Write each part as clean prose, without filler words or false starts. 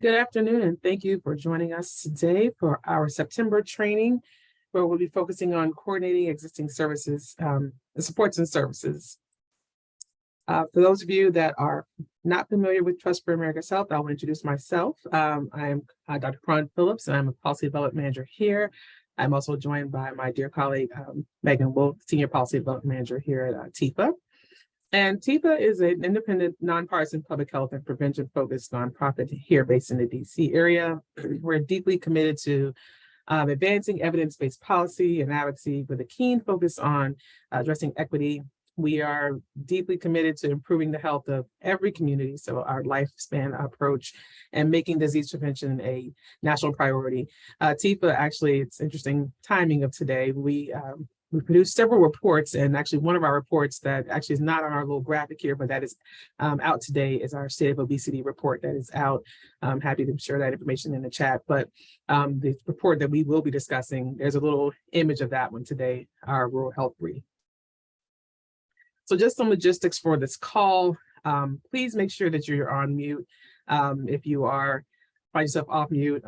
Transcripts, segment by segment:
Good afternoon, and thank you for joining us today for our September training, where we'll be focusing on coordinating existing services, the supports and services. For those of you that are not familiar with Trust for America's Health, I will introduce myself. I am Dr. Cron Phillips, and I'm a Policy Development Manager here. I'm also joined by my dear colleague, Megan Wolf, Senior Policy Development Manager here at TFAH. And TFAH is an independent, nonpartisan public health and prevention-focused nonprofit here based in the DC area. We're deeply committed to advancing evidence-based policy and advocacy with a keen focus on addressing equity. We are deeply committed to improving the health of every community, so our lifespan approach, and making disease prevention a national priority. TFAH, actually, it's interesting timing of today. We produced several reports, and actually one of our reports that actually is not on our little graphic here, but that is out today is our State of Obesity report that is out. I'm happy to share that information in the chat, but the report that we will be discussing, there's a little image of that one today, our rural health brief. So just some logistics for this call. Please make sure that you're on mute. If you are find yourself off mute,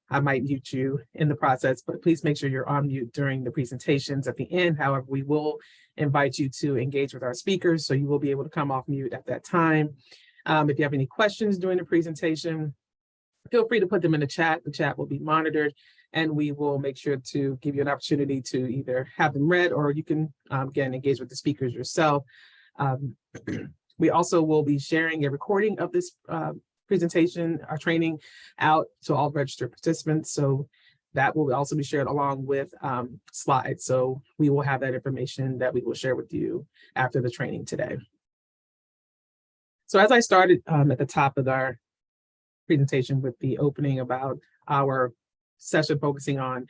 I might mute you in the process, but please make sure you're on mute during the presentations at the end. However, we will invite you to engage with our speakers, so you will be able to come off mute at that time. If you have any questions during the presentation, feel free to put them in the chat. The chat will be monitored, and we will make sure to give you an opportunity to either have them read, or you can, again, engage with the speakers yourself. We also will be sharing a recording of this presentation, our training, out to all registered participants. So that will also be shared along with slides. So we will have that information that we will share with you after the training today. So as I started at the top of our presentation with the opening about our session focusing on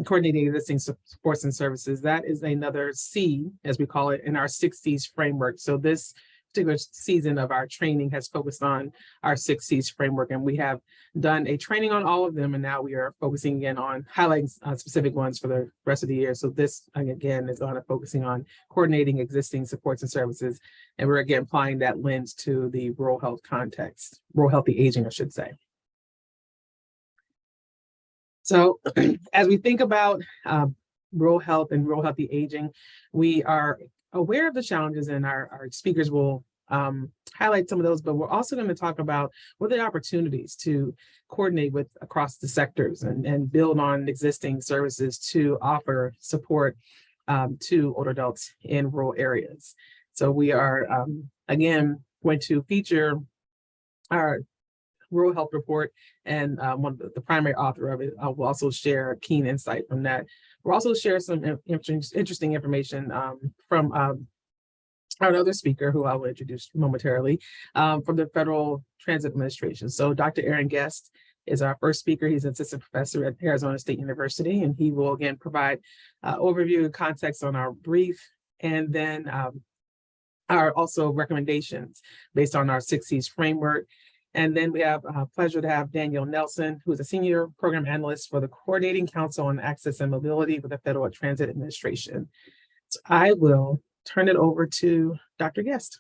coordinating existing supports and services, that is another C, as we call it, in our 6 C's framework. So this particular season of our training has focused on our 6 C's framework, and we have done a training on all of them, and now we are focusing again on highlighting specific ones for the rest of the year. So this, again, is on focusing on coordinating existing supports and services, and we're again applying that lens to the rural health context, rural healthy aging, I should say. So as we think about rural health and rural healthy aging, we are aware of the challenges, and our speakers will highlight some of those, but we're also going to talk about what are the opportunities to coordinate with across the sectors and build on existing services to offer support to older adults in rural areas. So we are, again, going to feature our rural health report, and one of the primary author of it will also share a keen insight from that. We'll also share some interesting information from our other speaker, who I will introduce momentarily, from the Federal Transit Administration. So Dr. Aaron Guest is our first speaker. He's an assistant professor at Arizona State University, and he will again provide overview and context on our brief, and then our also recommendations based on our 6 C's framework. And then we have a pleasure to have Danielle Nelson, who is a senior program analyst for the Coordinating Council on Access and Mobility with the Federal Transit Administration. So I will turn it over to Dr. Guest.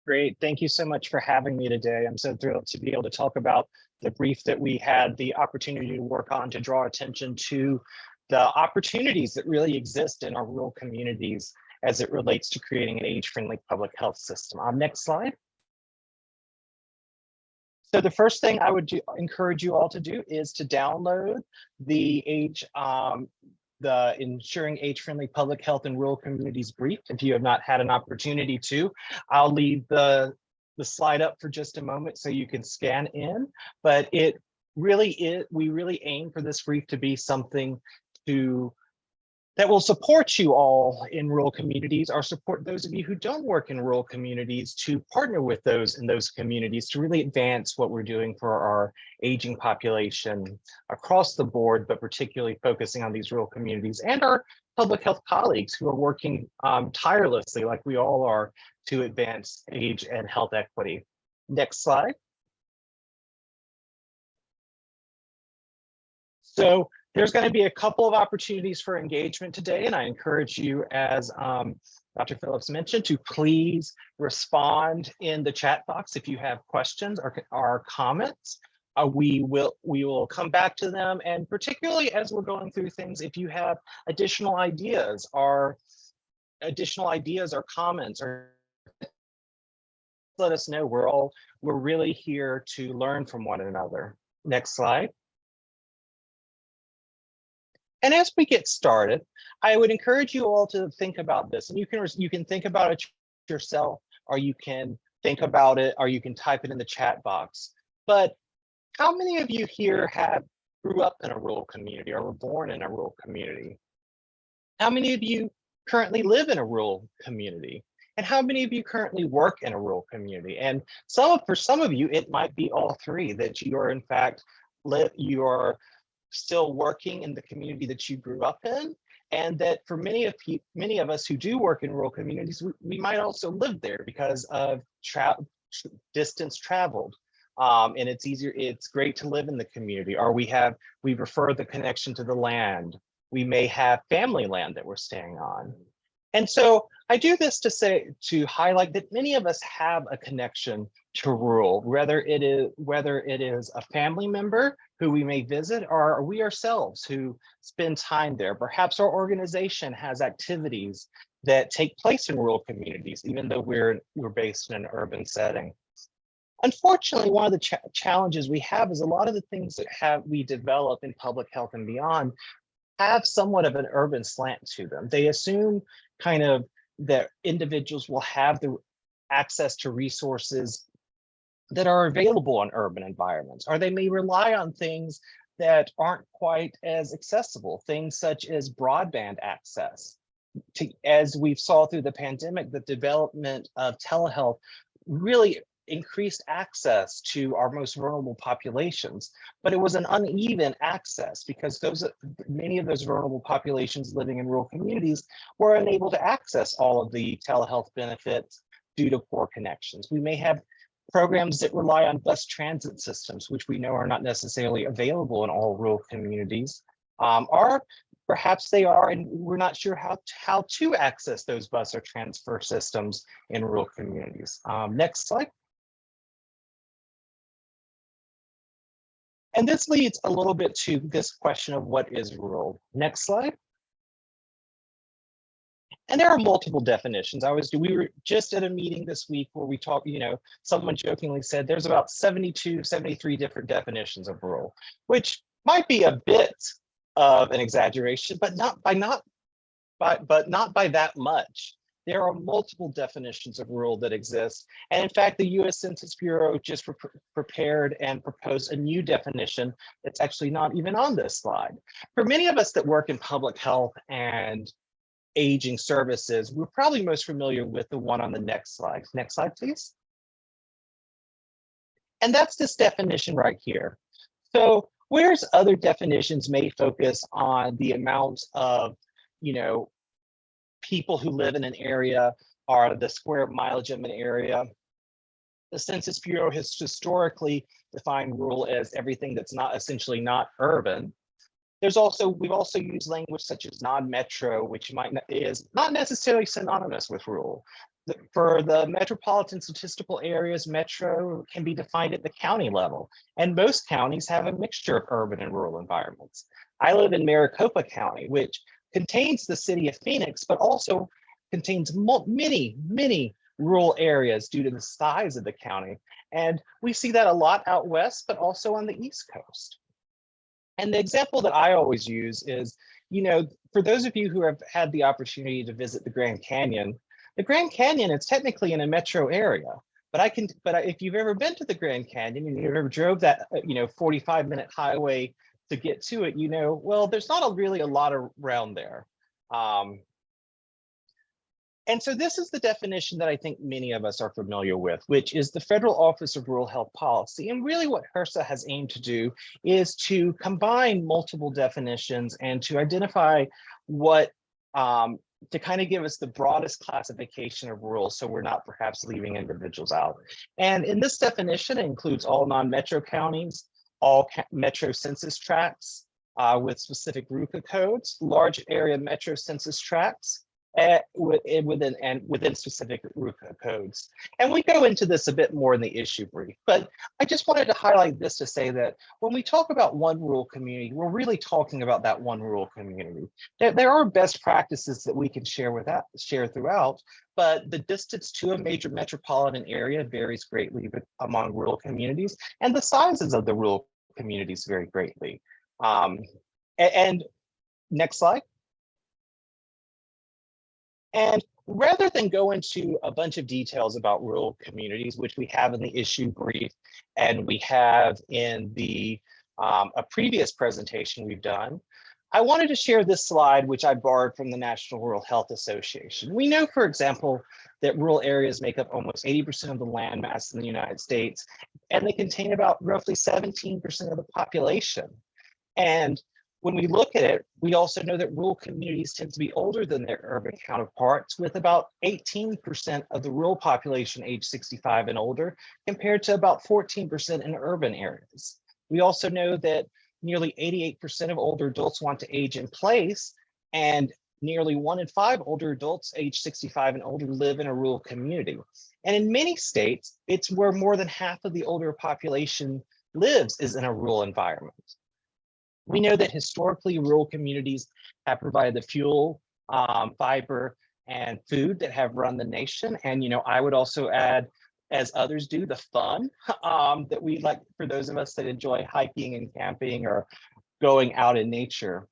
Great. Thank you so much for having me today. I'm so thrilled to be able to talk about the brief that we had the opportunity to work on to draw attention to the opportunities that really exist in our rural communities as it relates to creating an age-friendly public health system. Next slide. So the first thing I would encourage you all to do is to download the Ensuring Age-Friendly Public Health in Rural Communities brief. If you have not had an opportunity to, I'll leave the slide up for just a moment so you can scan in. But it really is, we really aim for this brief to be something that will support you all in rural communities, or support those of you who don't work in rural communities to partner with those in those communities to really advance what we're doing for our aging population across the board, but particularly focusing on these rural communities and our public health colleagues who are working tirelessly, like we all are, to advance age and health equity. Next slide. So there's going to be a couple of opportunities for engagement today, and I encourage you as Dr. Phillips mentioned, to please respond in the chat box if you have questions or comments. We will come back to them, and particularly as we're going through things, if you have additional ideas or comments, or let us know. We're really here to learn from one another. Next slide. And as we get started, I would encourage you all to think about this, and you can think about it yourself, or you can think about it, or you can type it in the chat box. But how many of you here grew up in a rural community or were born in a rural community? How many of you currently live in a rural community? And how many of you currently work in a rural community? And for some of you, it might be all three, that you are in fact you're still working in the community that you grew up in, and that for many of us who do work in rural communities, we might also live there because of distance traveled. And it's great to live in the community, or we prefer the connection to the land. We may have family land that we're staying on. And so I do this to highlight that many of us have a connection to rural, whether it is a family member who we may visit, or we ourselves who spend time there. Perhaps our organization has activities that take place in rural communities, even though we're based in an urban setting. Unfortunately, one of the challenges we have is a lot of the things that we develop in public health and beyond have somewhat of an urban slant to them. They assume kind of that individuals will have the access to resources that are available in urban environments, or they may rely on things that aren't quite as accessible, things such as broadband access. As we saw through the pandemic, the development of telehealth really increased access to our most vulnerable populations, but it was an uneven access because many of those vulnerable populations living in rural communities were unable to access all of the telehealth benefits due to poor connections. We may have programs that rely on bus transit systems, which we know are not necessarily available in all rural communities, or perhaps they are, and we're not sure how to access those bus or transfer systems in rural communities. Next slide. And this leads a little bit to this question of what is rural. Next slide. And there are multiple definitions. We were just at a meeting this week where we talked, someone jokingly said there's about 72, 73 different definitions of rural, which might be a bit of an exaggeration, but not by that much. There are multiple definitions of rural that exist. And in fact, the US Census Bureau just prepared and proposed a new definition that's actually not even on this slide. For many of us that work in public health and aging services, we're probably most familiar with the one on the next slide. Next slide, please. And that's this definition right here. So whereas other definitions may focus on the amount of, people who live in an area or the square mileage of an area, the Census Bureau has historically defined rural as everything that's essentially not urban. We've also used language such as non-metro, which is not necessarily synonymous with rural. For the metropolitan statistical areas, metro can be defined at the county level, and most counties have a mixture of urban and rural environments. I live in Maricopa County, which contains the city of Phoenix, but also contains many, many rural areas due to the size of the county. And we see that a lot out west, but also on the East Coast. And the example that I always use is, for those of you who have had the opportunity to visit the Grand Canyon is technically in a metro area. But if you've ever been to the Grand Canyon and you've ever drove that, 45-minute highway to get to it, well, there's not really a lot around there. And so this is the definition that I think many of us are familiar with, which is the Federal Office of Rural Health Policy. And really what HRSA has aimed to do is to combine multiple definitions and to identify to kind of give us the broadest classification of rural, so we're not perhaps leaving individuals out. And in this definition, it includes all non-metro counties, all metro census tracts with specific RUCA codes, large area metro census tracts, within specific RUCA codes. And we go into this a bit more in the issue brief, but I just wanted to highlight this to say that when we talk about one rural community, we're really talking about that one rural community. There are best practices that we can share throughout, but the distance to a major metropolitan area varies greatly among rural communities, and the sizes of the rural communities vary greatly. And next slide. And rather than go into a bunch of details about rural communities, which we have in the issue brief and we have in the a previous presentation we've done, I wanted to share this slide, which I borrowed from the National Rural Health Association. We know, for example, that rural areas make up almost 80% of the land mass in the United States, and they contain about roughly 17% of the population. And when we look at it, we also know that rural communities tend to be older than their urban counterparts, with about 18% of the rural population age 65 and older, compared to about 14% in urban areas. We also know that nearly 88% of older adults want to age in place, and nearly 1 in 5 older adults age 65 and older live in a rural community. And in many states, it's where more than half of the older population lives is in a rural environment. We know that historically rural communities have provided the fuel, fiber, and food that have run the nation. And, I would also add, as others do, the fun that we like for those of us that enjoy hiking and camping or going out in nature.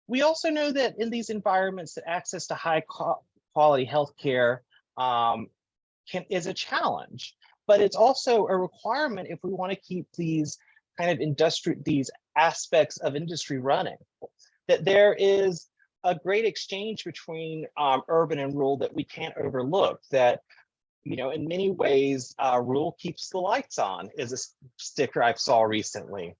We also know that in these environments that access to high quality healthcare is a challenge, but it's also a requirement if we want to keep these kind of these aspects of industry running, that there is a great exchange between urban and rural that we can't overlook, that, in many ways, rural keeps the lights on is a sticker I saw recently.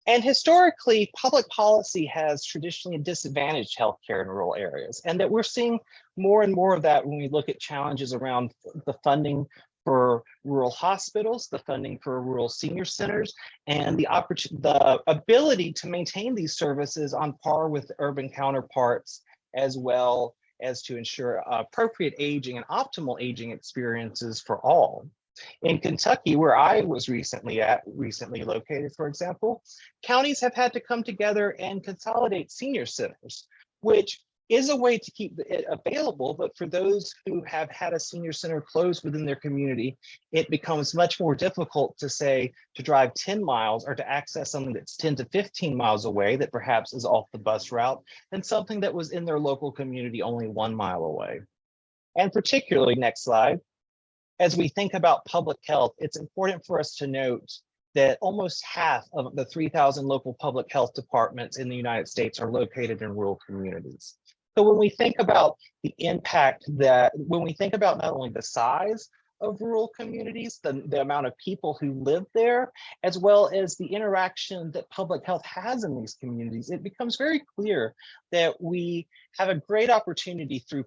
And historically, public policy has traditionally disadvantaged healthcare in rural areas, and that we're seeing more and more of that when we look at challenges around the funding for rural hospitals, the funding for rural senior centers, and the ability to maintain these services on par with urban counterparts, as well as to ensure appropriate aging and optimal aging experiences for all. In Kentucky, where I was recently located, for example, counties have had to come together and consolidate senior centers, which is a way to keep it available, but for those who have had a senior center closed within their community, it becomes much more difficult to drive 10 miles or to access something that's 10 to 15 miles away that perhaps is off the bus route than something that was in their local community only 1 mile away. And particularly, next slide, as we think about public health, it's important for us to note that almost half of the 3,000 local public health departments in the United States are located in rural communities. So when we think about the impact when we think about not only the size of rural communities, the amount of people who live there, as well as the interaction that public health has in these communities, it becomes very clear that we have a great opportunity through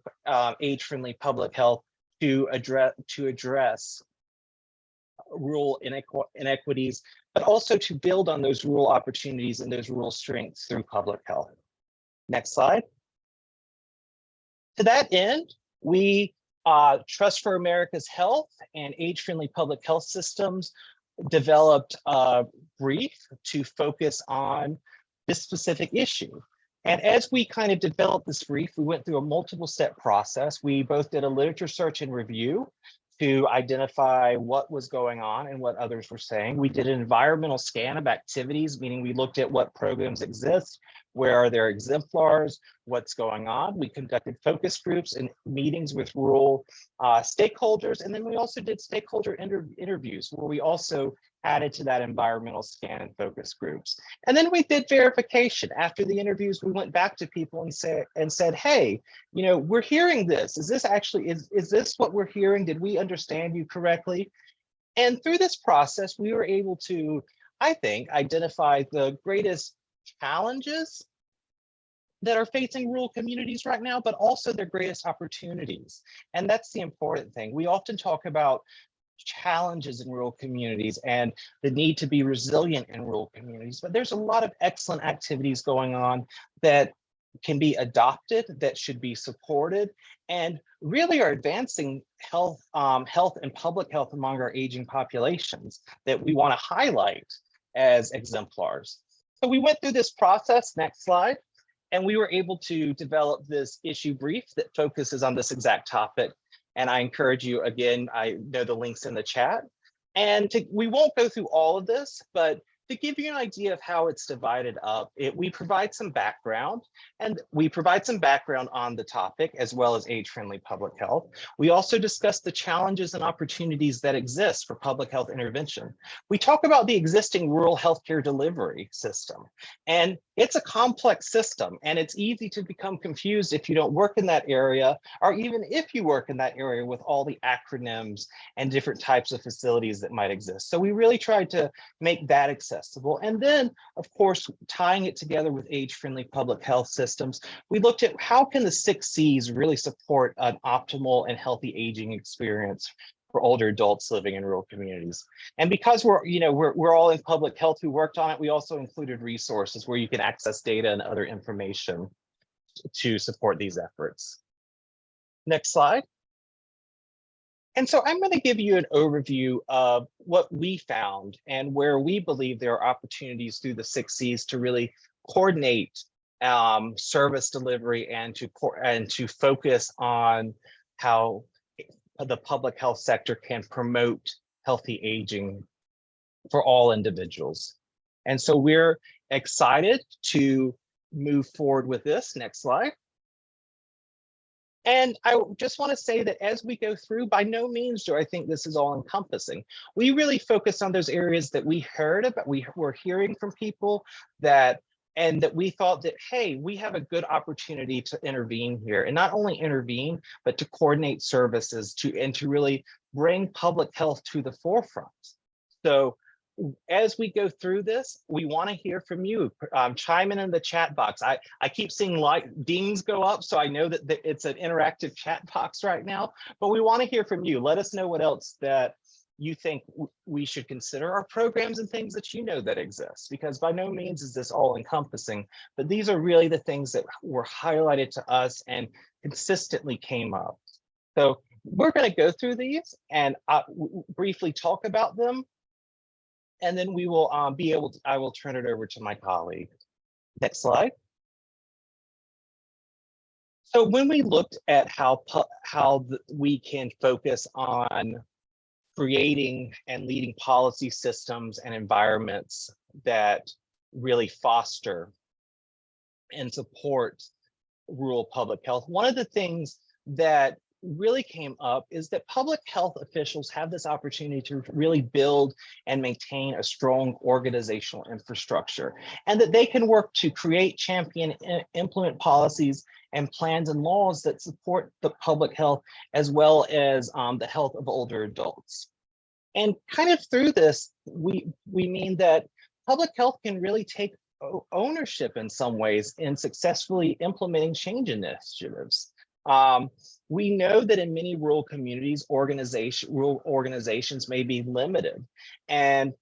age-friendly public health to address rural inequities, but also to build on those rural opportunities and those rural strengths through public health. Next slide. To that end, we Trust for America's Health and Age-Friendly Public Health Systems developed a brief to focus on this specific issue. And as we kind of developed this brief, we went through a multiple step process. We both did a literature search and review to identify what was going on and what others were saying. We did an environmental scan of activities, meaning we looked at what programs exist, where are there exemplars, what's going on. We conducted focus groups and meetings with rural stakeholders. And then we also did stakeholder interviews, where we also added to that environmental scan and focus groups. And then we did verification. After the interviews, we went back to people and said, hey, we're hearing this. Is this what we're hearing? Did we understand you correctly? And through this process, we were able to, I think, identify the greatest challenges that are facing rural communities right now, but also their greatest opportunities. And that's the important thing. We often talk about challenges in rural communities and the need to be resilient in rural communities, but there's a lot of excellent activities going on that can be adopted, that should be supported, and really are advancing health and public health among our aging populations that we want to highlight as exemplars. So we went through this process, next slide, and we were able to develop this issue brief that focuses on this exact topic. And I encourage you, again, I know the links in the chat. And we won't go through all of this, but to give you an idea of how it's divided up, we provide some background, and we provide some background on the topic as well as age-friendly public health. We also discuss the challenges and opportunities that exist for public health intervention. We talk about the existing rural healthcare delivery system, and it's a complex system, and it's easy to become confused if you don't work in that area, or even if you work in that area with all the acronyms and different types of facilities that might exist. So we really tried to make that accessible. And then, of course, tying it together with age-friendly public health systems, we looked at how can the 6 C's really support an optimal and healthy aging experience for older adults living in rural communities. And because we're all in public health who worked on it, we also included resources where you can access data and other information to support these efforts. Next slide. And so I'm going to give you an overview of what we found and where we believe there are opportunities through the 6 C's to really coordinate service delivery and to focus on how the public health sector can promote healthy aging for all individuals. And so we're excited to move forward with this. Next slide. And I just want to say that as we go through, by no means do I think this is all encompassing. We really focus on those areas that we heard about, we were hearing from people and that we thought that, hey, we have a good opportunity to intervene here, and not only intervene, but to coordinate services and to really bring public health to the forefront. So as we go through this, we want to hear from you. Chime in the chat box. I keep seeing dings go up, so I know that it's an interactive chat box right now, but we want to hear from you. Let us know what else that you think we should consider, our programs and things that you know that exist, because by no means is this all encompassing, but these are really the things that were highlighted to us and consistently came up. So we're going to go through these and briefly talk about them. And then we will I will turn it over to my colleague. Next slide. So when we looked at how we can focus on creating and leading policy systems and environments that really foster and support rural public health, one of the things that really came up is that public health officials have this opportunity to really build and maintain a strong organizational infrastructure, and that they can work to create, champion, implement policies and plans and laws that support the public health as well as the health of older adults. And kind of through this, we mean that public health can really take ownership in some ways in successfully implementing change initiatives. We know that in many rural communities, rural organizations may be limited and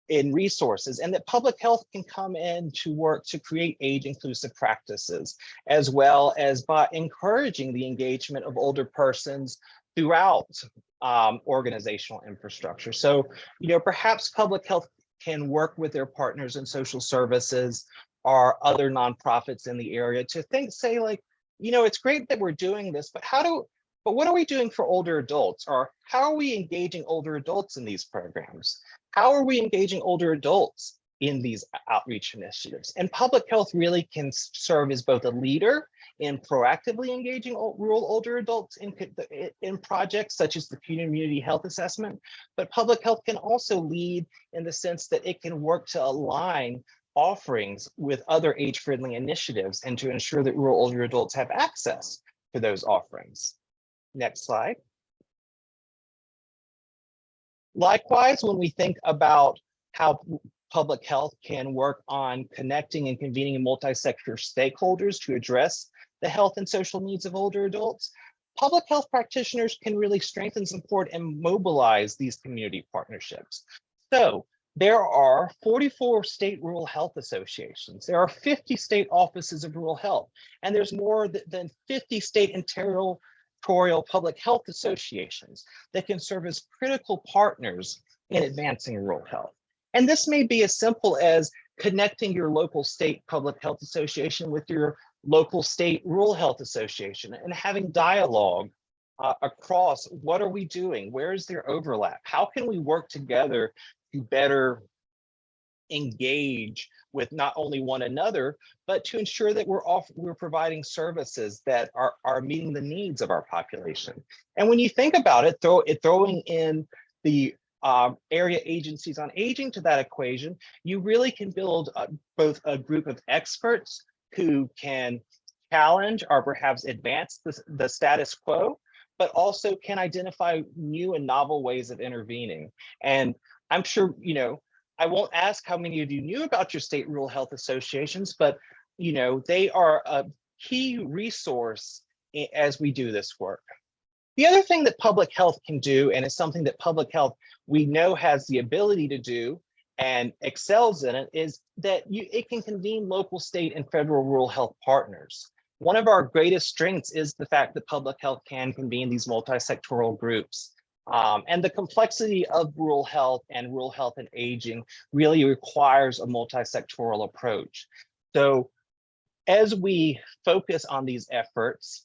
in resources, and that public health can come in to work to create age-inclusive practices, as well as by encouraging the engagement of older persons throughout organizational infrastructure. So, perhaps public health can work with their partners in social services or other nonprofits in the area to say like, it's great that we're doing this, but what are we doing for older adults? Or how are we engaging older adults in these programs? How are we engaging older adults in these outreach initiatives? And public health really can serve as both a leader in proactively engaging rural older adults in projects such as the community health assessment, but public health can also lead in the sense that it can work to align offerings with other age-friendly initiatives and to ensure that rural older adults have access to those offerings. Next slide. Likewise, when we think about how public health can work on connecting and convening multi-sector stakeholders to address the health and social needs of older adults, public health practitioners can really strengthen, support, and mobilize these community partnerships. So there are 44 state rural health associations. There are 50 state offices of rural health, and there's more than 50 state and territorial public health associations that can serve as critical partners in advancing rural health. And this may be as simple as connecting your local state public health association with your local state rural health association and having dialogue across what are we doing? Where is there overlap? How can we work together to better engage with not only one another, but to ensure that we're providing services that are meeting the needs of our population. And when you think about it, throwing in the area agencies on aging to that equation, you really can build both a group of experts who can challenge or perhaps advance the status quo, but also can identify new and novel ways of intervening. And I'm sure, I won't ask how many of you knew about your state rural health associations, but they are a key resource as we do this work. The other thing that public health can do, and it's something that public health we know has the ability to do and excels in it, is that it can convene local, state, and federal rural health partners. One of our greatest strengths is the fact that public health can convene these multi-sectoral groups. And the complexity of rural health and aging really requires a multi-sectoral approach. So as we focus on these efforts,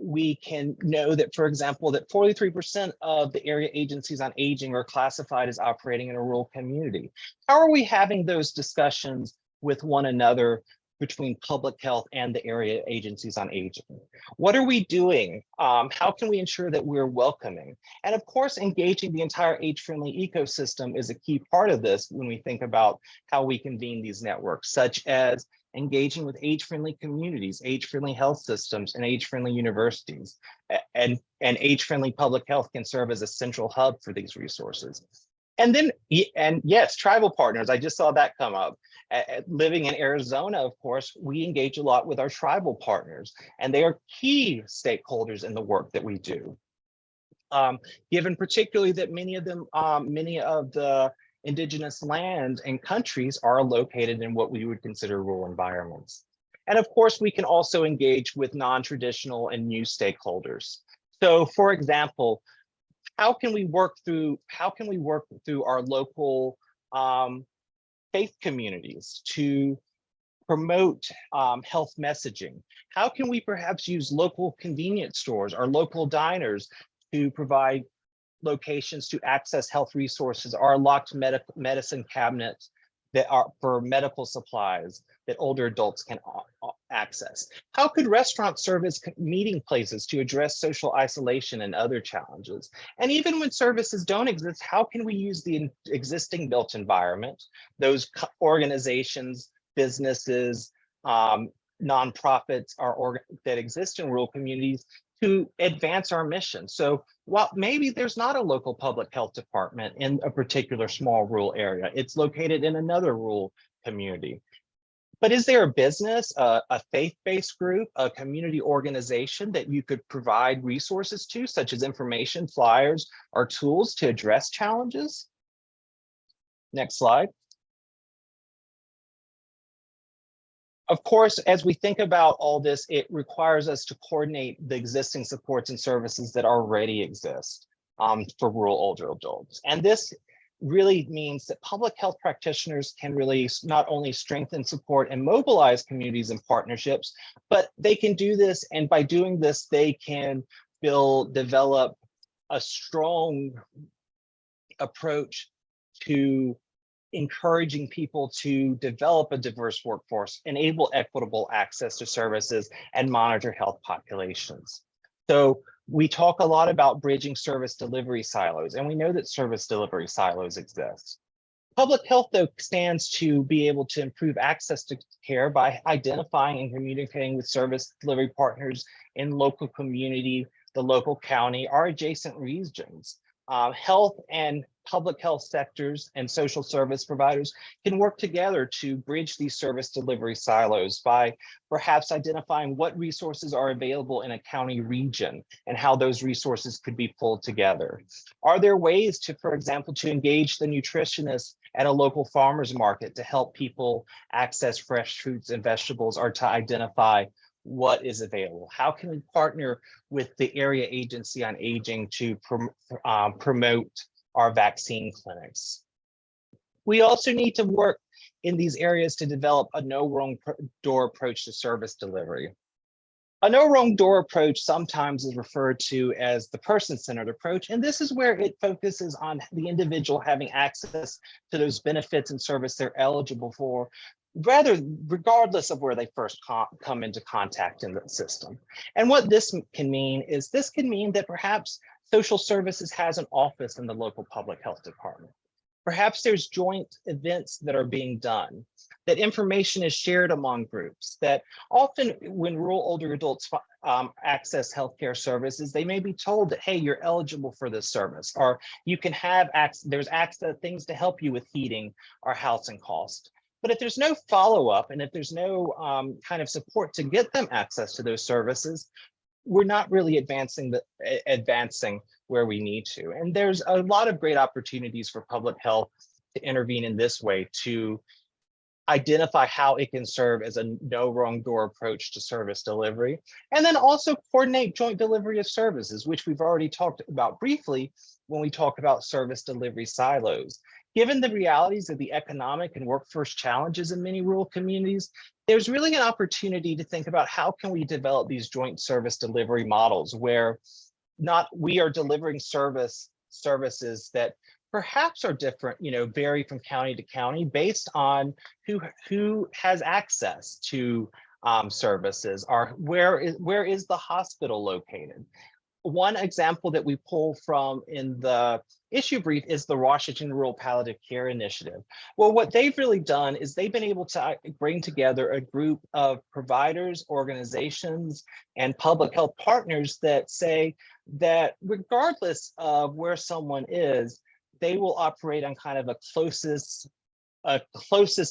we can know that, for example, that 43% of the area agencies on aging are classified as operating in a rural community. How are we having those discussions with one another between public health and the area agencies on aging? What are we doing? How can we ensure that we're welcoming? And of course, engaging the entire age-friendly ecosystem is a key part of this when we think about how we convene these networks, such as engaging with age-friendly communities, age-friendly health systems, and age-friendly universities. And age-friendly public health can serve as a central hub for these resources. And then, and yes, tribal partners, I just saw that come up. Living in Arizona, of course, we engage a lot with our tribal partners, and they are key stakeholders in the work that we do. Given particularly that many of the indigenous lands and countries are located in what we would consider rural environments. And of course, we can also engage with non-traditional and new stakeholders. So for example, how can we work through our local faith communities to promote health messaging? How can we perhaps use local convenience stores or local diners to provide locations to access health resources, or locked medicine cabinets that are for medical supplies that older adults can access? How could restaurants serve as meeting places to address social isolation and other challenges? And even when services don't exist, how can we use the existing built environment, those organizations, businesses, nonprofits that exist in rural communities to advance our mission? So while maybe there's not a local public health department in a particular small rural area, it's located in another rural community. But is there a business, a faith-based group, a community organization that you could provide resources to, such as information, flyers, or tools to address challenges? Next slide. Of course, as we think about all this, it requires us to coordinate the existing supports and services that already exist for rural older adults. And this really means that public health practitioners can really not only strengthen, support, and mobilize communities and partnerships, but they can do this, and by doing this, they can develop a strong approach to encouraging people to develop a diverse workforce, enable equitable access to services, and monitor health populations. So we talk a lot about bridging service delivery silos, and we know that service delivery silos exist. Public health, though, stands to be able to improve access to care by identifying and communicating with service delivery partners in local community, the local county, or adjacent regions. Health and public health sectors and social service providers can work together to bridge these service delivery silos by perhaps identifying what resources are available in a county region and how those resources could be pulled together. Are there ways to, for example, to engage the nutritionists at a local farmer's market to help people access fresh fruits and vegetables, or to identify what is available? How can we partner with the area agency on aging to promote our vaccine clinics? We also need to work in these areas to develop a no wrong door approach to service delivery. A no wrong door approach sometimes is referred to as the person-centered approach, and this is where it focuses on the individual having access to those benefits and service they're eligible for, regardless of where they first come into contact in the system. And what this can mean is that perhaps social services has an office in the local public health department. Perhaps there's joint events that are being done, that information is shared among groups, that often when rural older adults access healthcare services, they may be told that, hey, you're eligible for this service, or you can have access, there's access things to help you with heating or housing cost. But if there's no follow-up, and if there's no kind of support to get them access to those services, we're not really advancing where we need to. And there's a lot of great opportunities for public health to intervene in this way, to identify how it can serve as a no wrong door approach to service delivery, and then also coordinate joint delivery of services, which we've already talked about briefly when we talk about service delivery silos. Given the realities of the economic and workforce challenges in many rural communities, there's really an opportunity to think about how can we develop these joint service delivery models where we are delivering services that perhaps are different, vary from county to county based on who has access to services, or where is the hospital located. One example that we pull from in the issue brief is the Washington Rural Palliative Care Initiative. Well, what they've really done is they've been able to bring together a group of providers, organizations, and public health partners that say that regardless of where someone is, they will operate on kind of a closest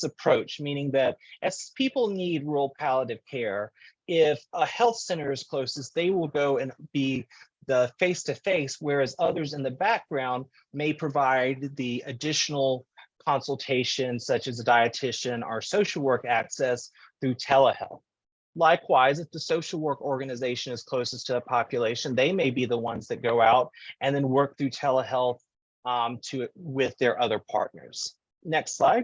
approach, meaning that as people need rural palliative care, if a health center is closest, they will go and be the face-to-face, whereas others in the background may provide the additional consultation, such as a dietitian or social work access through telehealth. Likewise, if the social work organization is closest to the population, they may be the ones that go out and then work through telehealth with their other partners. Next slide.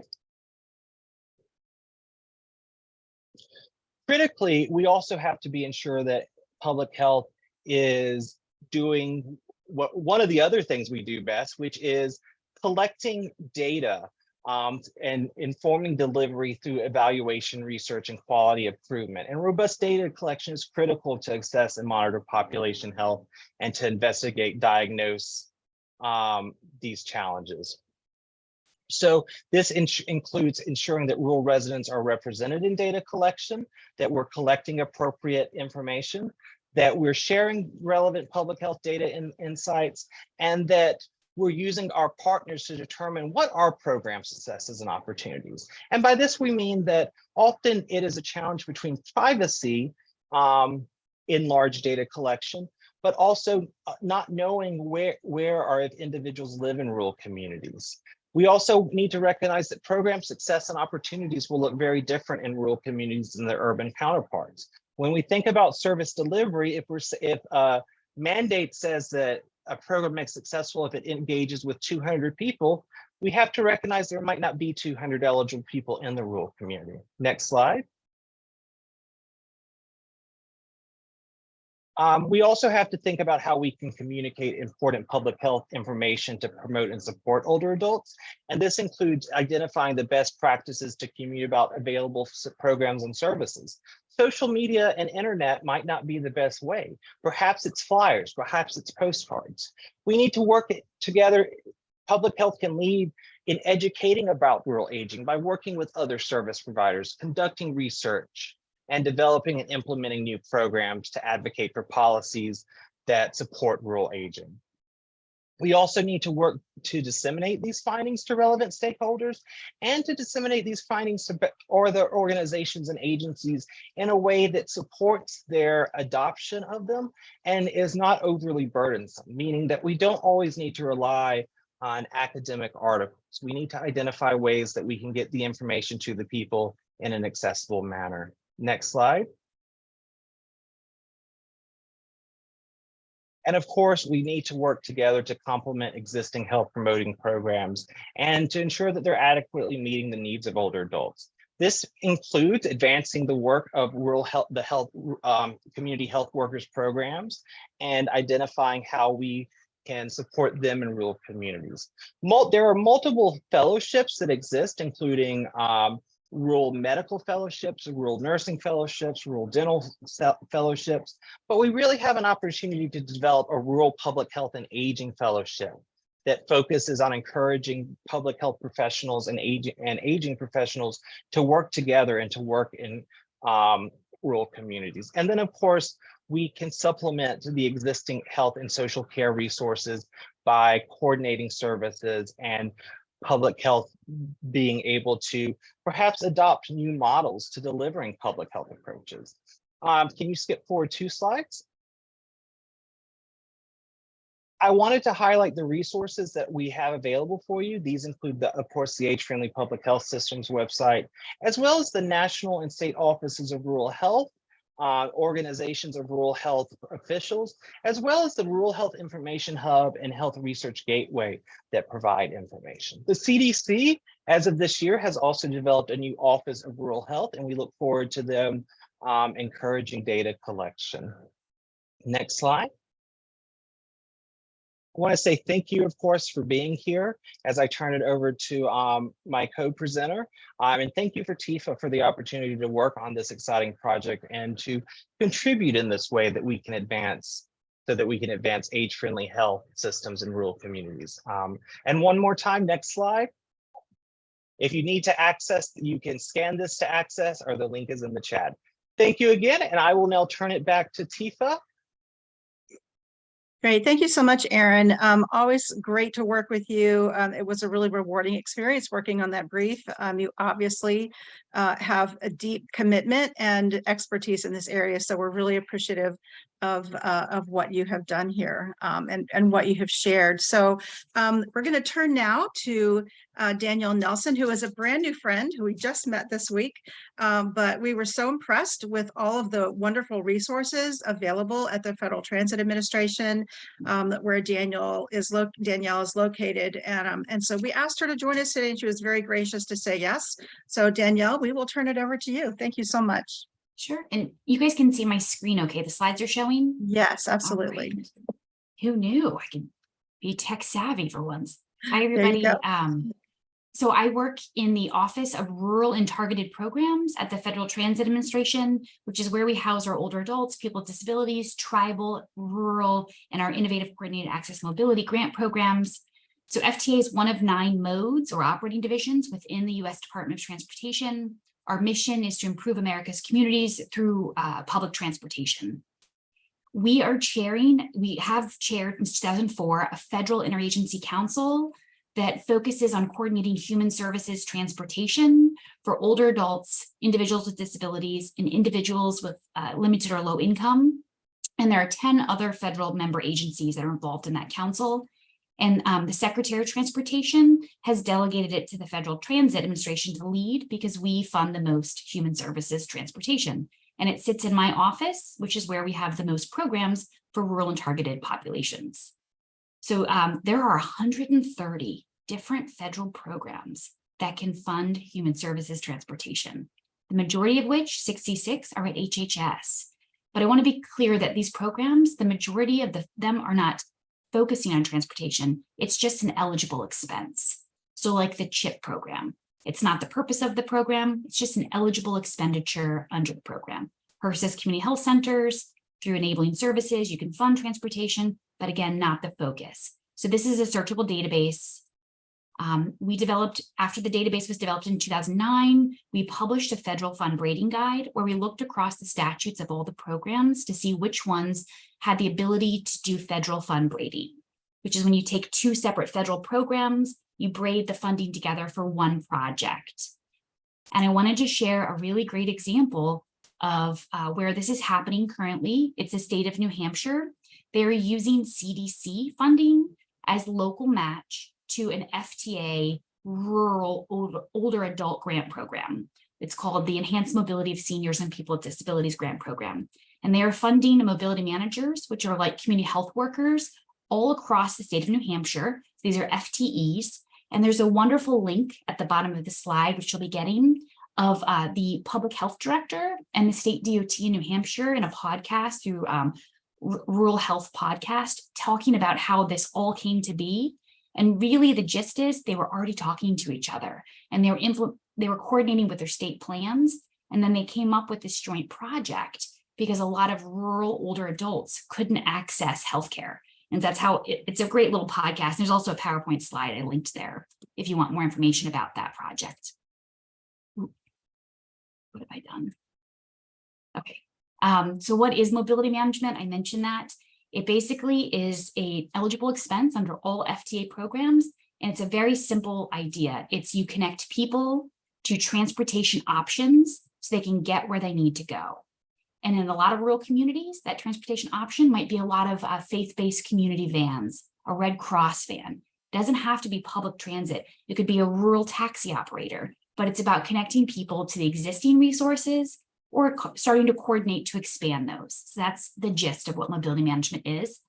Critically, we also have to be ensured that public health is doing one of the other things we do best, which is collecting data and informing delivery through evaluation, research, and quality improvement. And robust data collection is critical to assess and monitor population health and to investigate, diagnose these challenges. So this includes ensuring that rural residents are represented in data collection, that we're collecting appropriate information, that we're sharing relevant public health data and insights, and that we're using our partners to determine what are program successes and opportunities. And by this, we mean that often it is a challenge between privacy in large data collection, but also not knowing where or if individuals live in rural communities. We also need to recognize that program success and opportunities will look very different in rural communities than their urban counterparts. When we think about service delivery, if a mandate says that a program makes successful if it engages with 200 people, we have to recognize there might not be 200 eligible people in the rural community. Next slide. We also have to think about how we can communicate important public health information to promote and support older adults. And this includes identifying the best practices to communicate about available programs and services. Social media and internet might not be the best way. Perhaps it's flyers, perhaps it's postcards. We need to work together. Public health can lead in educating about rural aging by working with other service providers, conducting research, and developing and implementing new programs to advocate for policies that support rural aging. We also need to work to disseminate these findings to relevant stakeholders and to disseminate these findings to other organizations and agencies in a way that supports their adoption of them and is not overly burdensome, meaning that we don't always need to rely on academic articles. We need to identify ways that we can get the information to the people in an accessible manner. Next slide. And of course, we need to work together to complement existing health promoting programs and to ensure that they're adequately meeting the needs of older adults. This includes advancing the work of rural health, community health workers programs, and identifying how we can support them in rural communities. There are multiple fellowships that exist, including rural medical fellowships, rural nursing fellowships, rural dental fellowships, but we really have an opportunity to develop a rural public health and aging fellowship that focuses on encouraging public health professionals and aging professionals to work together and to work in rural communities. And then of course, we can supplement the existing health and social care resources by coordinating services and public health being able to perhaps adopt new models to delivering public health approaches. Can you skip forward 2 slides? I wanted to highlight the resources that we have available for you. These include, of course, the Age-Friendly Public Health Systems website, as well as the National and State Offices of Rural Health, organizations of rural health officials, as well as the Rural Health Information Hub and Health Research Gateway that provide information. The CDC, as of this year, has also developed a new Office of Rural Health, and we look forward to them encouraging data collection. Next slide. I want to say thank you, of course, for being here as I turn it over to my co-presenter. And thank you for TFAH for the opportunity to work on this exciting project and to contribute in this way that we can advance, so that we can advance age-friendly health systems in rural communities. And one more time, next slide. If you need to access, you can scan this to access, or the link is in the chat. Thank you again, and I will now turn it back to TFAH. Great. Thank you so much, Erin. Always great to work with you. It was a really rewarding experience working on that brief. You obviously have a deep commitment and expertise in this area, so we're really appreciative of what you have done here and what you have shared. So we're going to turn now to Danielle Nelson, who is a brand new friend who we just met this week, but we were so impressed with all of the wonderful resources available at the Federal Transit Administration, where Danielle is located, and so we asked her to join us today, and she was very gracious to say yes. So Danielle, we will turn it over to you. Thank you so much. Sure. And you guys can see my screen okay? The slides are showing? Yes, absolutely. Right. Who knew I could be tech savvy for once? Hi, everybody. So I work in the Office of Rural and Targeted Programs at the Federal Transit Administration, which is where we house our older adults, people with disabilities, tribal, rural, and our innovative coordinated access mobility grant programs. So FTA is one of 9 modes or operating divisions within the U.S. Department of Transportation. Our mission is to improve America's communities through public transportation. We have chaired since 2004 a federal interagency council that focuses on coordinating human services transportation for older adults, individuals with disabilities, and individuals with limited or low income. And there are 10 other federal member agencies that are involved in that council. And the Secretary of Transportation has delegated it to the Federal Transit Administration to lead because we fund the most human services transportation. And it sits in my office, which is where we have the most programs for rural and targeted populations. So there are 130 different federal programs that can fund human services transportation, the majority of which, 66, are at AFPHS. But I want to be clear that these programs, the majority of them are not focusing on transportation. It's just an eligible expense. So like the CHIP program, it's not the purpose of the program, it's just an eligible expenditure under the program. HRSA's community health centers, through enabling services, you can fund transportation, but again, not the focus. So this is a searchable database. We developed, after the database was developed in 2009, we published a federal fund rating guide where we looked across the statutes of all the programs to see which ones had the ability to do federal fund braiding, which is when you take 2 separate federal programs, you braid the funding together for one project. And I wanted to share a really great example of where this is happening currently. It's the state of New Hampshire. They're using CDC funding as local match to an FTA rural older adult grant program. It's called the Enhanced Mobility of Seniors and People with Disabilities Grant Program. And they are funding mobility managers, which are like community health workers all across the state of New Hampshire. These are FTEs. And there's a wonderful link at the bottom of the slide, which you'll be getting, of the public health director and the state DOT in New Hampshire in a podcast through Rural Health Podcast, talking about how this all came to be. And really the gist is they were already talking to each other, and they were coordinating with their state plans. And then they came up with this joint project because a lot of rural older adults couldn't access healthcare. And that's how it's a great little podcast. There's also a PowerPoint slide I linked there if you want more information about that project. What have I done? Okay. So what is mobility management? I mentioned that. It basically is an eligible expense under all FTA programs. And it's a very simple idea. It's you connect people to transportation options so they can get where they need to go. And in a lot of rural communities, that transportation option might be a lot of faith-based community vans, a Red Cross van. It doesn't have to be public transit. It could be a rural taxi operator, but it's about connecting people to the existing resources or starting to coordinate to expand those. So that's the gist of what mobility management is.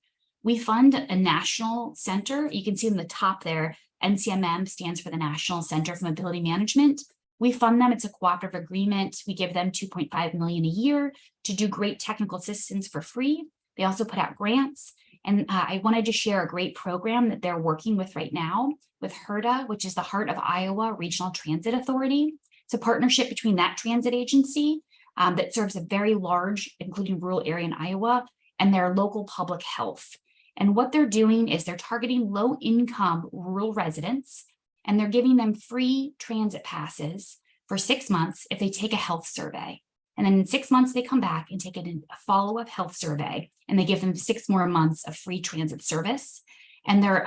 We fund a national center. You can see in the top there, NCMM stands for the National Center for Mobility Management. We fund them. It's a cooperative agreement. We give them $2.5 million a year to do great technical assistance for free. They also put out grants. And I wanted to share a great program that they're working with right now with HRDA, which is the Heart of Iowa Regional Transit Authority. It's a partnership between that transit agency that serves a very large, including rural area in Iowa, and their local public health. And what they're doing is they're targeting low-income rural residents, and they're giving them free transit passes for 6 months if they take a health survey. And then in 6 months, they come back and take a follow-up health survey, and they give them 6 more months of free transit service. And they're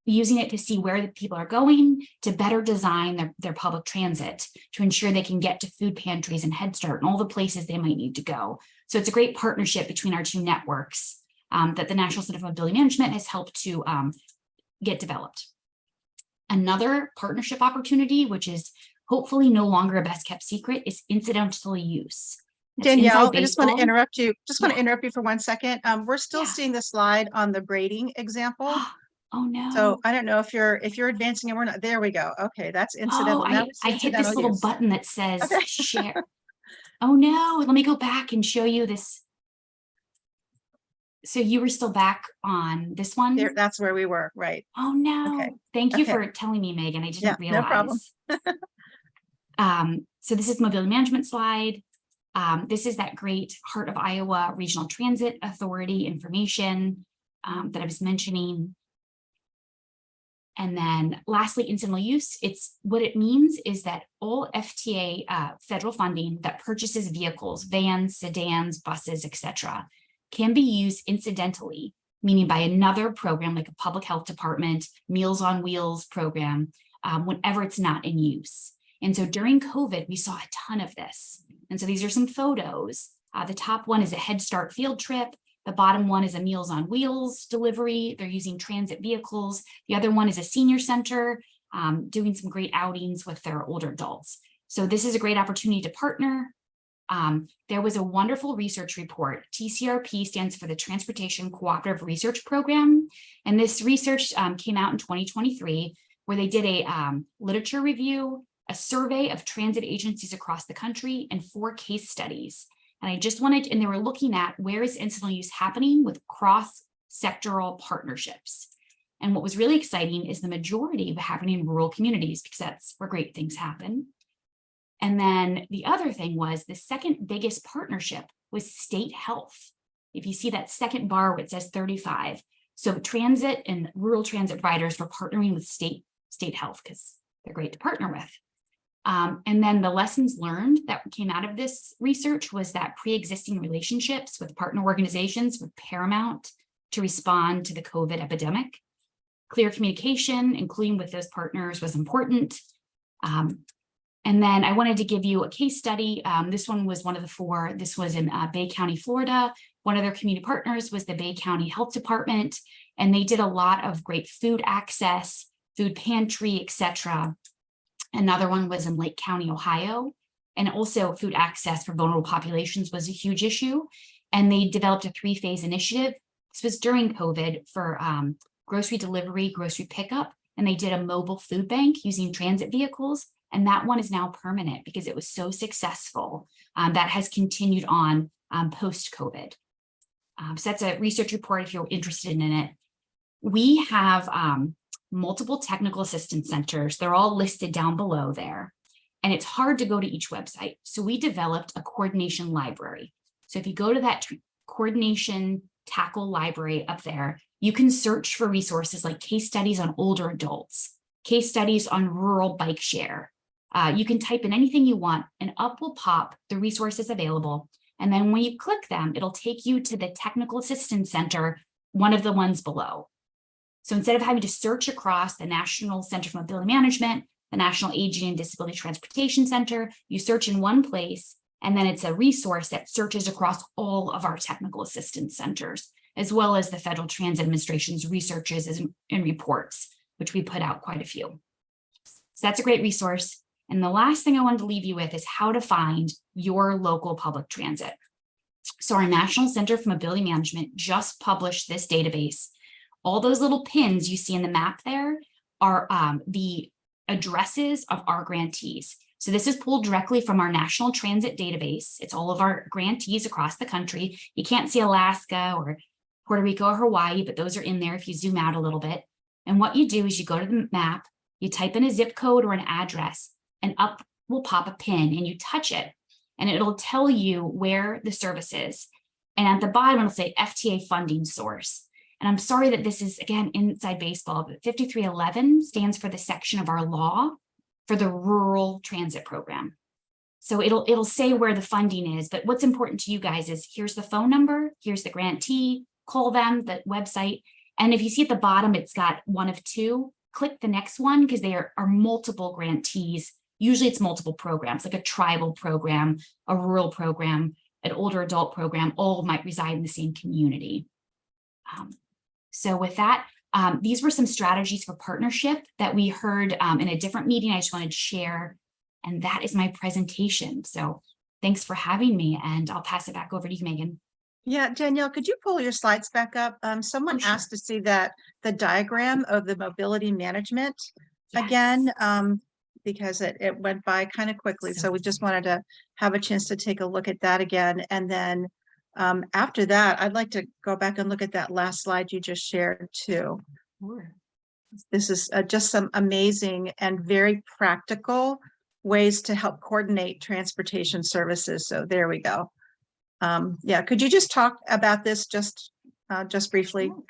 using it to see where the people are going to better design their public transit to ensure they can get to food pantries and Head Start and all the places they might need to go. So it's a great partnership between our two networks that the National Center for Mobility Management has helped to get developed. Another partnership opportunity, which is hopefully no longer a best kept secret, is incidental use. That's Danielle, I just want to baseball. interrupt you. Want Yeah. to interrupt you for 1 second. We're still Yeah. seeing the slide on the grading example. Oh no. So I don't know if you're advancing and we're not. There we go. Okay, that's incidental. Oh, Now it's I hit this incidental little use. button that says Okay. share. Oh no, let me go back and show you this. So you were still back on this one? There, that's where we were, right? Oh no. Okay. Thank you Okay. for telling me, Megan. I didn't Yeah, no problem. realize. So this is the mobility management slide. This is that great Heart of Iowa Regional Transit Authority information that I was mentioning. And then lastly, incidental use. It's what it means is that all FTA federal funding that purchases vehicles, vans, sedans, buses, etc., can be used incidentally, meaning by another program like a public health department, Meals on Wheels program, whenever it's not in use. And so during COVID, we saw a ton of this. And so these are some photos. The top one is a Head Start field trip. The bottom one is a Meals on Wheels delivery. They're using transit vehicles. The other one is a senior center doing some great outings with their older adults. So this is a great opportunity to partner. There was a wonderful research report. TCRP stands for the Transportation Cooperative Research Program. And this research came out in 2023, where they did a literature review, a survey of transit agencies across the country, and 4 case studies. And I just wanted, and they were looking at where is incidental use happening with cross-sectoral partnerships. And what was really exciting is the majority of it happening in rural communities, because that's where great things happen. And then the other thing was the second biggest partnership was state health. If you see that second bar where it says 35. So transit and rural transit providers were partnering with state health because they're great to partner with. And then the lessons learned that came out of this research was that pre-existing relationships with partner organizations were paramount to respond to the COVID epidemic. Clear communication, including with those partners, was important. And then I wanted to give you a case study. This one was one of the 4. This was in Bay County, Florida. One of their community partners was the Bay County Health Department, and they did a lot of great food access food pantry, etc. Another one was in Lake County, Ohio. And also food access for vulnerable populations was a huge issue. And they developed a 3-phase initiative. This was during COVID for grocery delivery, grocery pickup. And they did a mobile food bank using transit vehicles. And that one is now permanent because it was so successful. That has continued on post-COVID. So that's a research report if you're interested in it. We have multiple technical assistance centers. They're all listed down below there. And it's hard to go to each website. So we developed a coordination library. So if you go to that coordination tackle library up there, you can search for resources like case studies on older adults, case studies on rural bike share. You can type in anything you want and up will pop the resources available. And then when you click them, it'll take you to the Technical Assistance Center, one of the ones below. So instead of having to search across the National Center for Mobility Management, the National Aging and Disability Transportation Center, you search in one place, and then it's a resource that searches across all of our technical assistance centers, as well as the Federal Transit Administration's researches and reports, which we put out quite a few. So that's a great resource. And the last thing I wanted to leave you with is how to find your local public transit. So our National Center for Mobility Management just published this database. All those little pins you see in the map there are the addresses of our grantees. So this is pulled directly from our National Transit database. It's all of our grantees across the country. You can't see Alaska or Puerto Rico or Hawaii, but those are in there if you zoom out a little bit. And what you do is you go to the map, you type in a zip code or an address, and up will pop a pin and you touch it and it'll tell you where the service is. And at the bottom, it'll say FTA funding source. And I'm sorry that this is, again, inside baseball, but 5311 stands for the section of our law for the rural transit program. So it'll say where the funding is, but what's important to you guys is here's the phone number, here's the grantee, call them, the website. And if you see at the bottom, it's got one of two, click the next one because there are multiple grantees. Usually it's multiple programs, like a tribal program, a rural program, an older adult program, all might reside in the same community. So with that, these were some strategies for partnership that we heard in a different meeting I just wanted to share. And that is my presentation. So thanks for having me and I'll pass it back over to you, Megan. Yeah, Danielle, could you pull your slides back up? Someone sure. asked to see that the diagram of the mobility management Yes. again, because it went by kind of quickly. So we just wanted to have a chance to take a look at that again. And then after that, I'd like to go back and look at that last slide you just shared too. Sure. This is just some amazing and very practical ways to help coordinate transportation services. So there we go. Yeah, could you just talk about this just briefly? Sure.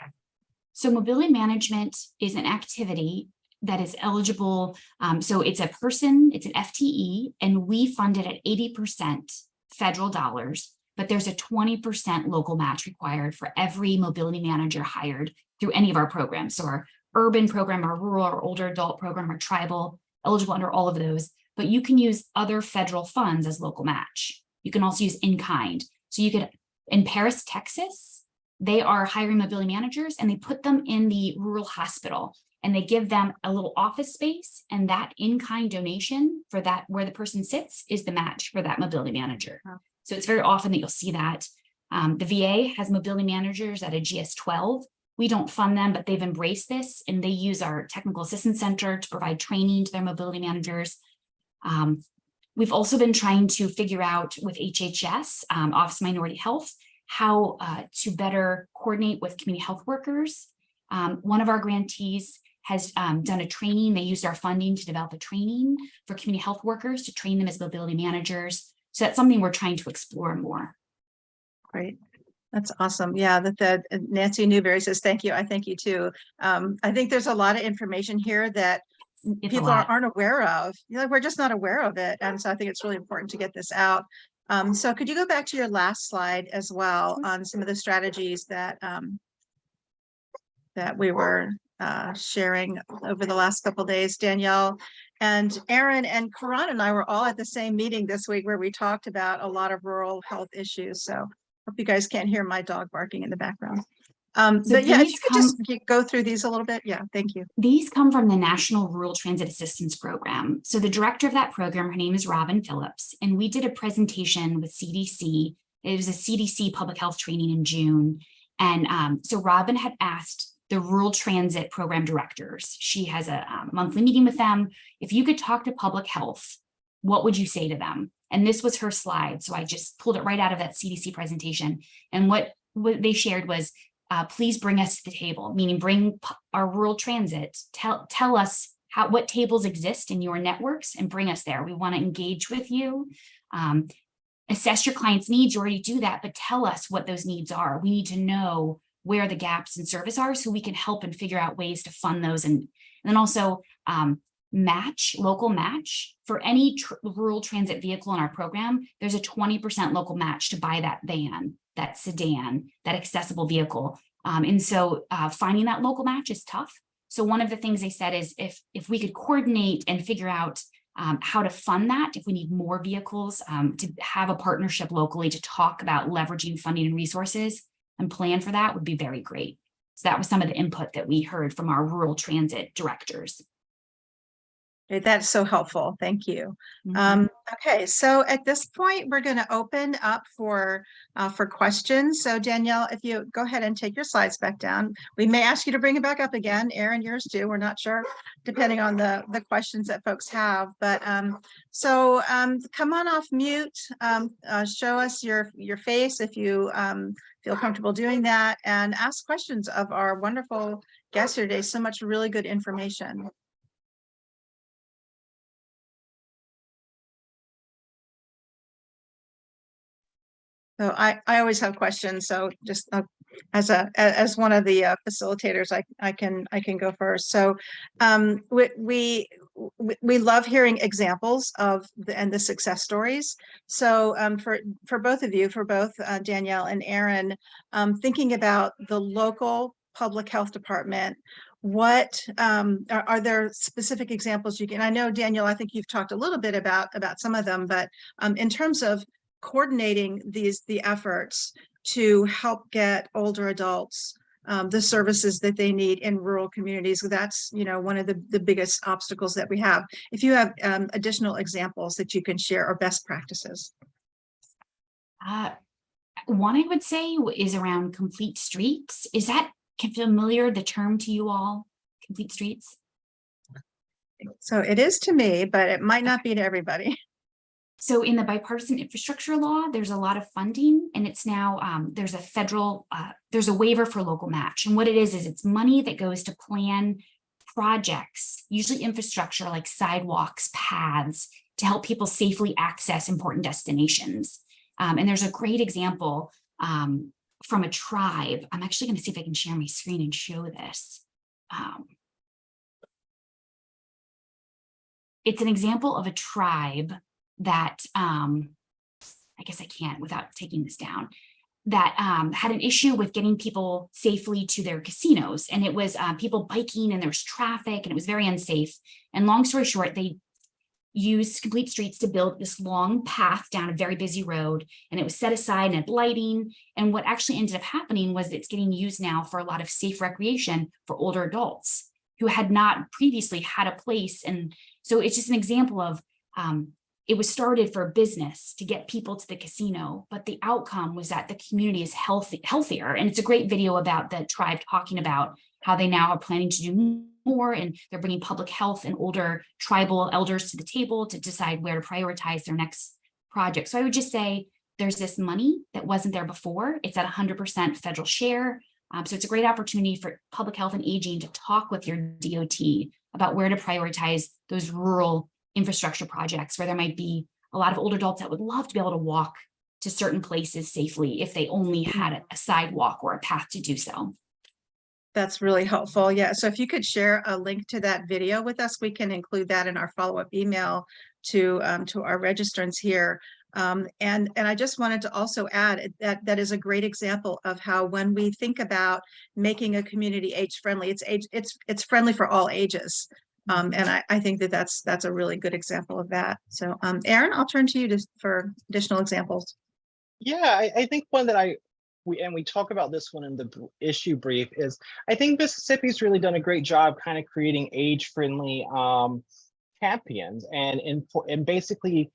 So mobility management is an activity that is eligible. So it's a person, it's an FTE, and we fund it at 80% federal dollars, but there's a 20% local match required for every mobility manager hired through any of our programs. So our urban program, our rural, our older adult program, our tribal, eligible under all of those, but you can use other federal funds as local match. You can also use in-kind. So you could, in Paris, Texas, they are hiring mobility managers and they put them in the rural hospital and they give them a little office space, and that in-kind donation for that where the person sits is the match for that mobility manager. Wow. So it's very often that you'll see that. The VA has mobility managers at a GS-12. We don't fund them, but they've embraced this and they use our technical assistance center to provide training to their mobility managers. We've also been trying to figure out with HHS, Office of Minority Health, how to better coordinate with community health workers. One of our grantees has done a training. They used our funding to develop a training for community health workers to train them as mobility managers. So that's something we're trying to explore more. Great. That's awesome. Yeah, that Nancy Newberry says, thank you. I thank you too. I think there's a lot of information here that people aren't aware of. You know, we're just not aware of it. And so I think it's really important to get this out. So could you go back to your last slide as well on some of the strategies that that we were sharing over the last couple of days, Danielle and Aaron and Karan and I were all at the same meeting this week where we talked about a lot of rural health issues. So hope you guys can't hear my dog barking in the background. But yeah, if these you could just go through these a little bit. Yeah, thank you. These come from the National Rural Transit Assistance Program. So the director of that program, her name is Robin Phillips, and we did a presentation with CDC. It was a CDC public health training in June. And so Robin had asked the rural transit program directors, she has a monthly meeting with them. If you could talk to public health, what would you say to them? And this was her slide. So I just pulled it right out of that CDC presentation. And what they shared was, please bring us to the table, meaning bring our rural transit, tell us what tables exist in your networks and bring us there. We want to engage with you. Assess your client's needs. You already do that, but tell us what those needs are. We need to know where the gaps in service are so we can help and figure out ways to fund those. And then also local match for any rural transit vehicle in our program. There's a 20% local match to buy that van, that sedan, that accessible vehicle. And so finding that local match is tough. So one of the things they said is if we could coordinate and figure out how to fund that, if we need more vehicles, to have a partnership locally to talk about leveraging funding and resources and plan for that would be very great. So that was some of the input that we heard from our rural transit directors. That's so helpful. Thank you. Mm-hmm. Okay, so at this point, we're going to open up for questions. So Danielle, if you go ahead and take your slides back down, we may ask you to bring it back up again. Aaron, yours too. We're not sure, depending on the questions that folks have. But come on off mute. Show us your face if you feel comfortable doing that, and ask questions of our wonderful guests here today. So much really good information. So I always have questions. So just as one of the facilitators, I can go first. So we love hearing examples of the success stories. So for both of you, for both Danielle and Aaron, thinking about the local public health department, what are there specific examples you can? I know Danielle, I think you've talked a little bit about some of them, but in terms of coordinating the efforts to help get older adults the services that they need in rural communities. That's, one of the biggest obstacles that we have. If you have additional examples that you can share or best practices. One I would say is around complete streets. Is that familiar, the term to you all, complete streets? So it is to me, but it might not be to everybody. So in the bipartisan infrastructure law, there's a lot of funding, and it's now there's a federal, there's a waiver for local match. And what it is it's money that goes to plan projects, usually infrastructure like sidewalks, paths, to help people safely access important destinations. And there's a great example from a tribe. I'm actually going to see if I can share my screen and show this. It's an example of a tribe that I guess I can't without taking this down, that had an issue with getting people safely to their casinos. And it was people biking, and there was traffic, and it was very unsafe. And long story short, they used complete streets to build this long path down a very busy road, and it was set aside and had lighting. And what actually ended up happening was it's getting used now for a lot of safe recreation for older adults who had not previously had a place. And so it's just an example of it was started for business to get people to the casino, but the outcome was that the community is healthier. And it's a great video about the tribe talking about how they now are planning to do more, and they're bringing public health and older tribal elders to the table to decide where to prioritize their next project. So I would just say there's this money that wasn't there before. It's at 100% federal share. So it's a great opportunity for public health and aging to talk with your DOT about where to prioritize those rural infrastructure projects where there might be a lot of older adults that would love to be able to walk to certain places safely if they only had a sidewalk or a path to do so. That's really helpful. Yeah. So if you could share a link to that video with us, we can include that in our follow-up email to our registrants here. And I just wanted to also add that is a great example of how, when we think about making a community age friendly, it's friendly for all ages. And I think that's a really good example of that. So Aaron, I'll turn to you for additional examples. Yeah, I think one that I we talk about this one in the issue brief, is I think Mississippi's really done a great job kind of creating age-friendly champions, and basically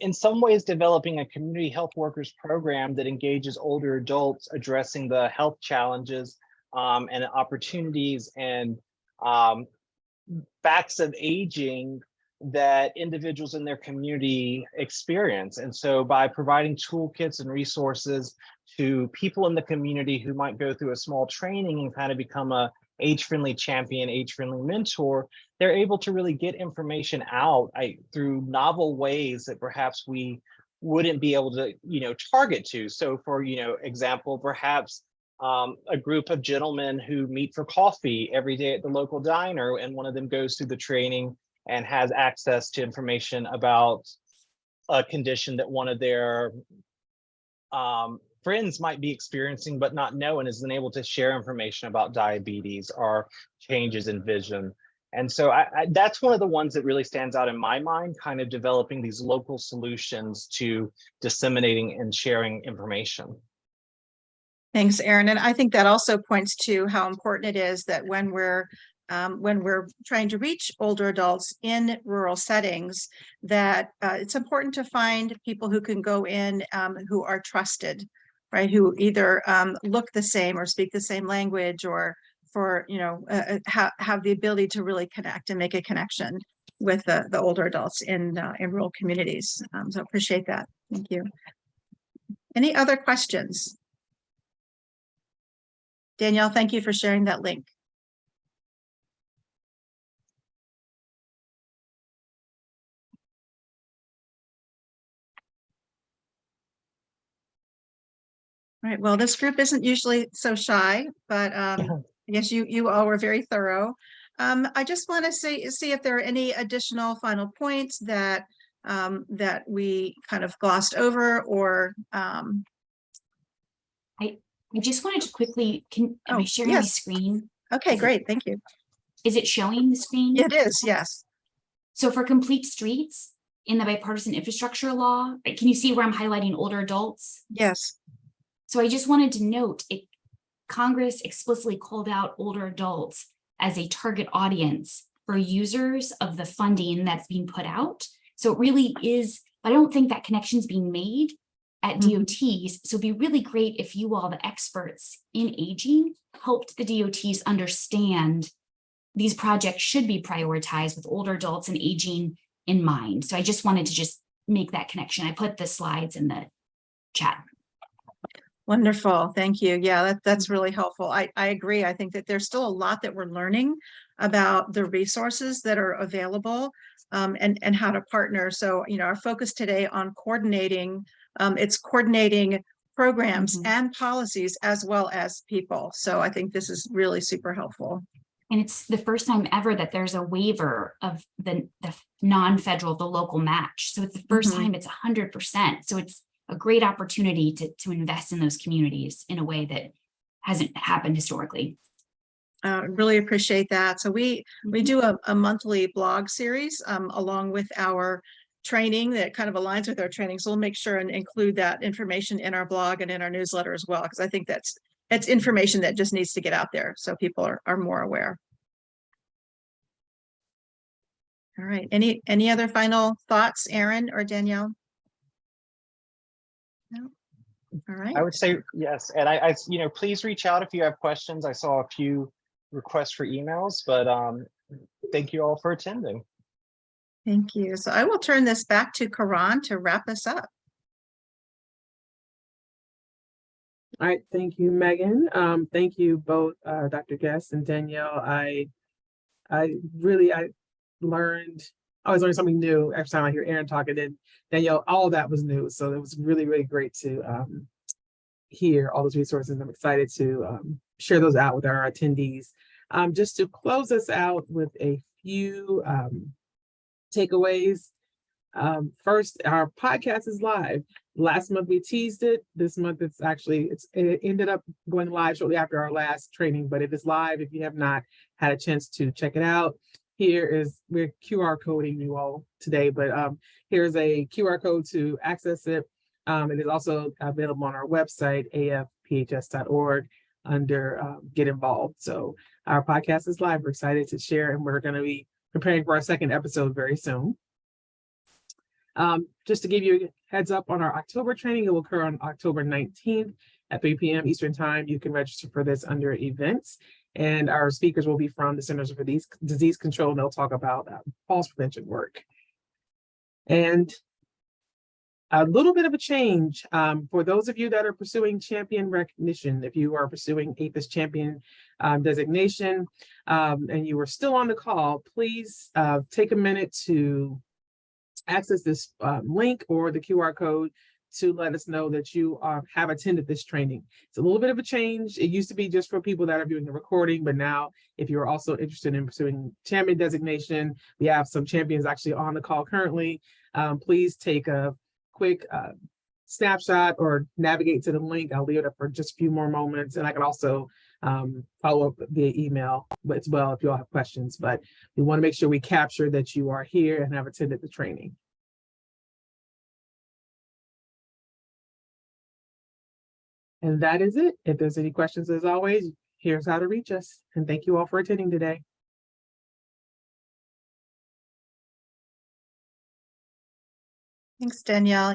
in some ways developing a community health workers program that engages older adults addressing the health challenges and opportunities and facts of aging that individuals in their community experience. And so by providing toolkits and resources to people in the community who might go through a small training and kind of become a age-friendly champion, age-friendly mentor, they're able to really get information out through novel ways that perhaps we wouldn't be able to, target to. So for, example, perhaps a group of gentlemen who meet for coffee every day at the local diner, and one of them goes through the training and has access to information about a condition that one of their friends might be experiencing but not know, and isn't able to share information about diabetes or changes in vision. And so that's one of the ones that really stands out in my mind, kind of developing these local solutions to disseminating and sharing information. Thanks, Erin. And I think that also points to how important it is that when we're trying to reach older adults in rural settings, that it's important to find people who can go in who are trusted, right? Who either look the same or speak the same language, or have the ability to really connect and make a connection with the older adults in rural communities. So appreciate that. Thank you. Any other questions? Danielle, thank you for sharing that link. All right, well, this group isn't usually so shy, but I guess you all were very thorough. I just want to see if there are any additional final points that that we kind of glossed over, or I just wanted to quickly, am I sharing my screen? Okay, great, thank you. Is it showing the screen? It is, yes. So for complete streets in the bipartisan infrastructure law, can you see where I'm highlighting older adults? Yes. So I just wanted to note Congress explicitly called out older adults as a target audience for users of the funding that's being put out. So it really is, I don't think that connection is being made at DOTs. So it'd be really great if you all, the experts in aging, helped the DOTs understand these projects should be prioritized with older adults and aging in mind. So I just wanted to just make that connection. I put the slides in the chat. Wonderful, thank you. Yeah, that's really helpful. I agree. I think that there's still a lot that we're learning about the resources that are available and how to partner. So, our focus today on coordinating, it's coordinating programs and policies as well as people. So I think this is really super helpful. And it's the first time ever that there's a waiver of the non-federal, the local match. So it's the first time it's 100%. So it's a great opportunity to invest in those communities in a way that hasn't happened historically. Really appreciate that. So we do a monthly blog series along with our training that kind of aligns with our training. So we'll make sure and include that information in our blog and in our newsletter as well, because I think that's information that just needs to get out there so people are more aware. All right. Any other final thoughts, Erin or Danielle? No. All right. I would say yes, and I please reach out if you have questions. I saw a few requests for emails, but thank you all for attending. Thank you. So I will turn this back to Karan to wrap us up. All right, thank you, Megan. Thank you both, Dr. Guest and Danielle. I learned, I always learn something new every time I hear Erin talking, and Danielle, all of that was new. So it was really, really great to hear all those resources. I'm excited to share those out with our attendees. Just to close us out with a few takeaways. First, our podcast is live. Last month we teased it. This month it ended up going live shortly after our last training, but it is live if you have not had a chance to check it out. We're QR coding you all today, but here's a QR code to access it. It is also available on our website, afphs.org under Get Involved. So our podcast is live. We're excited to share, and we're going to be preparing for our second episode very soon. Just to give you a heads up on our October training, it will occur on October 19th at 3 p.m. Eastern Time. You can register for this under events. And our speakers will be from the Centers for Disease Control, and they'll talk about falls prevention work. And a little bit of a change for those of you that are pursuing champion recognition. If you are pursuing AFPHS champion designation and you are still on the call, please take a minute to access this link or the QR code to let us know that you have attended this training. It's a little bit of a change. It used to be just for people that are viewing the recording, but now if you're also interested in pursuing champion designation, we have some champions actually on the call currently. Please take a quick snapshot or navigate to the link. I'll leave it up for just a few more moments, and I can also follow up via email as well if you all have questions. But we want to make sure we capture that you are here and have attended the training. And that is it. If there's any questions, as always, here's how to reach us. And thank you all for attending today. Thanks, Danielle.